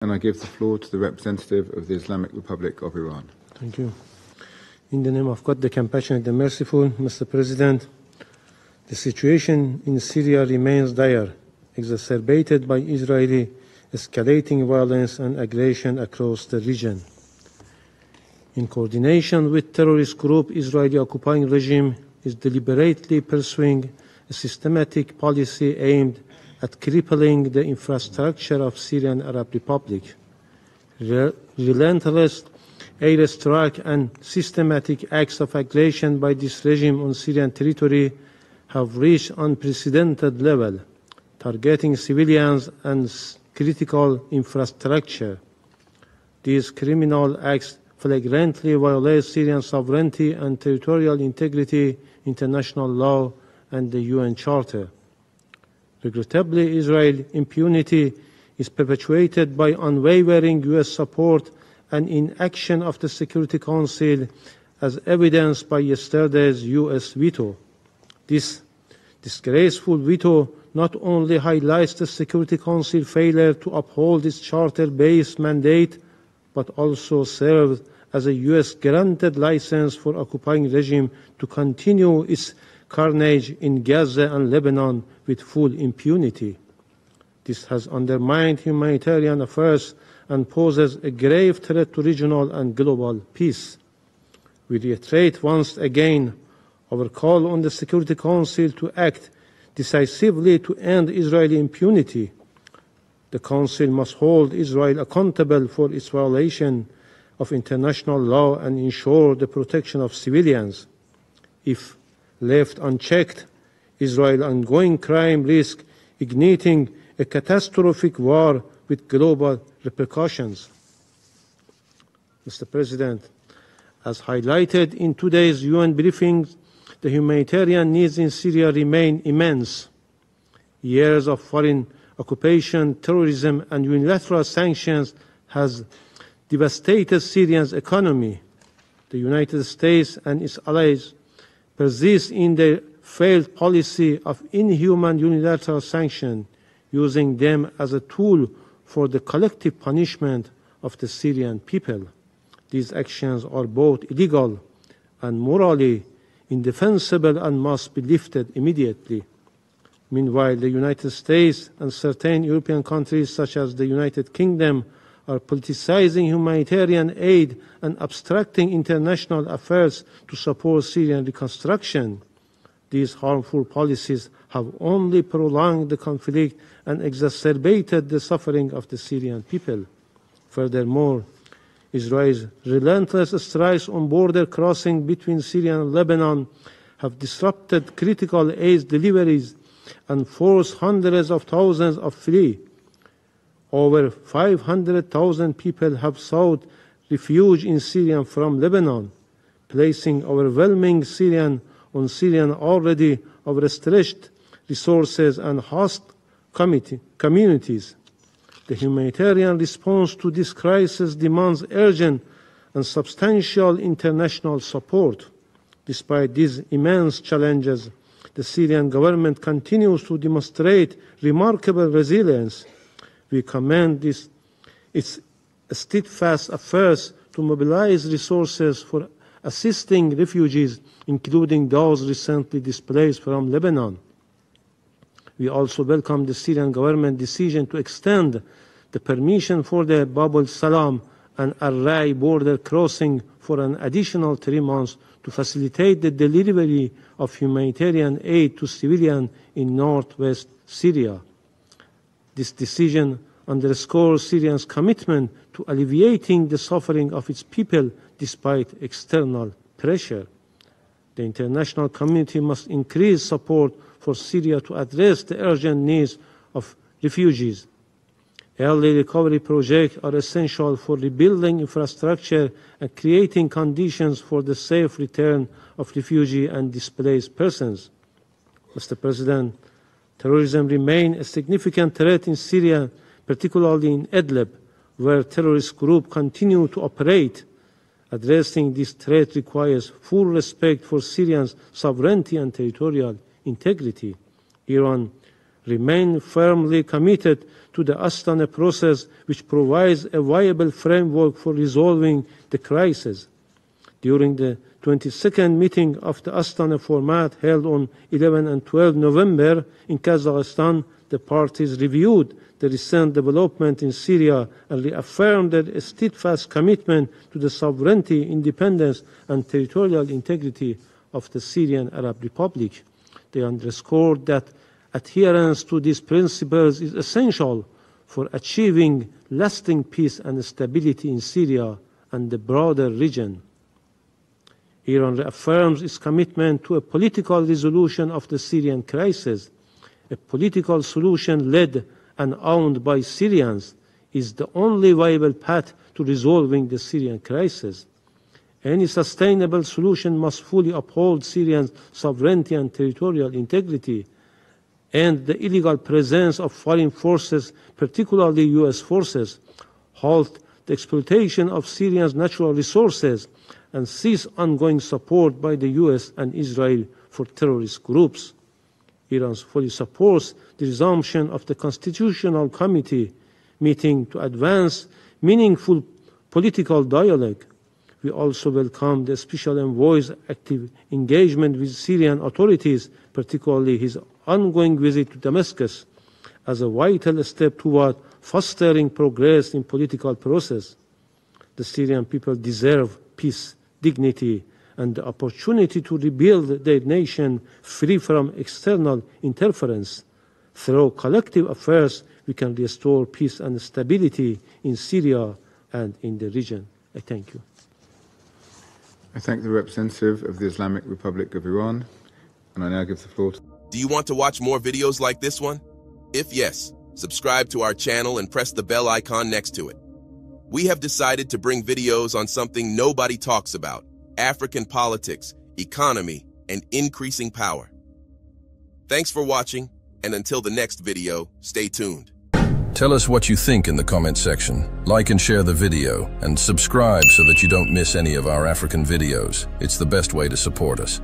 And I give the floor to the representative of the Islamic Republic of Iran. Thank you. In the name of God, the compassionate, the merciful, Mr. President, the situation in Syria remains dire, exacerbated by Israeli escalating violence and aggression across the region. In coordination with terrorist group, Israeli occupying regime is deliberately pursuing a systematic policy aimed at crippling the infrastructure of Syrian Arab Republic. Relentless airstrike and systematic acts of aggression by this regime on Syrian territory have reached unprecedented level, targeting civilians and critical infrastructure. These criminal acts flagrantly violate Syrian sovereignty and territorial integrity, international law, and the UN Charter. Regrettably, Israel's impunity is perpetuated by unwavering US support and inaction of the Security Council, as evidenced by yesterday's US veto. This disgraceful veto not only highlights the Security Council failure to uphold its charter-based mandate, but also serves as a US-granted license for occupying regime to continue its carnage in Gaza and Lebanon with full impunity. This has undermined humanitarian affairs and poses a grave threat to regional and global peace. We reiterate once again our call on the Security Council to act decisively to end Israeli impunity. The Council must hold Israel accountable for its violation of international law and ensure the protection of civilians. If left unchecked, Israel's ongoing crime risks igniting a catastrophic war with global repercussions. Mr. President, as highlighted in today's UN briefings, the humanitarian needs in Syria remain immense. Years of foreign occupation, terrorism, and unilateral sanctions has devastated Syria's economy. The United States and its allies persist in their failed policy of inhuman unilateral sanction, using them as a tool for the collective punishment of the Syrian people. These actions are both illegal and morally indefensible and must be lifted immediately. Meanwhile, the United States and certain European countries such as the United Kingdom are politicizing humanitarian aid and obstructing international affairs to support Syrian reconstruction. These harmful policies have only prolonged the conflict and exacerbated the suffering of the Syrian people. Furthermore, Israel's relentless strikes on border crossing between Syria and Lebanon have disrupted critical aid deliveries and forced hundreds of thousands of flee. Over 500,000 people have sought refuge in Syria from Lebanon, placing overwhelming on Syrian already overstretched resources and host communities. The humanitarian response to this crisis demands urgent and substantial international support. Despite these immense challenges, the Syrian government continues to demonstrate remarkable resilience. We commend its steadfast efforts to mobilize resources for assisting refugees, including those recently displaced from Lebanon. We also welcome the Syrian government decision to extend the permission for the Bab al-Salam and Array border crossing for an additional 3 months to facilitate the delivery of humanitarian aid to civilians in northwest Syria. This decision underscores Syria's commitment to alleviating the suffering of its people despite external pressure. The international community must increase support for Syria to address the urgent needs of refugees. Early recovery projects are essential for rebuilding infrastructure and creating conditions for the safe return of refugees and displaced persons. Mr. President, terrorism remains a significant threat in Syria, particularly in Idlib, where terrorist groups continue to operate. Addressing this threat requires full respect for Syria's sovereignty and territorial integrity. Iran remains firmly committed to to the Astana process, which provides a viable framework for resolving the crisis. During the 22nd meeting of the Astana format held on 11 and 12 November in Kazakhstan, the parties reviewed the recent development in Syria and reaffirmed their steadfast commitment to the sovereignty, independence, and territorial integrity of the Syrian Arab Republic. They underscored that adherence to these principles is essential for achieving lasting peace and stability in Syria and the broader region. Iran reaffirms its commitment to a political resolution of the Syrian crisis. A political solution led and owned by Syrians is the only viable path to resolving the Syrian crisis. Any sustainable solution must fully uphold Syrian sovereignty and territorial integrity, and the illegal presence of foreign forces, particularly US forces, halt the exploitation of Syria's natural resources, and cease ongoing support by the US and Israel for terrorist groups. Iran fully supports the resumption of the Constitutional Committee meeting to advance meaningful political dialogue. We also welcome the Special Envoy's active engagement with Syrian authorities, particularly his ongoing visit to Damascus, as a vital step toward fostering progress in political process. The Syrian people deserve peace, dignity, and the opportunity to rebuild their nation free from external interference. Through collective efforts, we can restore peace and stability in Syria and in the region. I thank you. I thank the representative of the Islamic Republic of Iran, and I now give the floor to... Do you want to watch more videos like this one? If yes, subscribe to our channel and press the bell icon next to it. We have decided to bring videos on something nobody talks about: African politics, economy, and increasing power. Thanks for watching, and until the next video, stay tuned. Tell us what you think in the comment section. Like and share the video, and subscribe so that you don't miss any of our African videos. It's the best way to support us.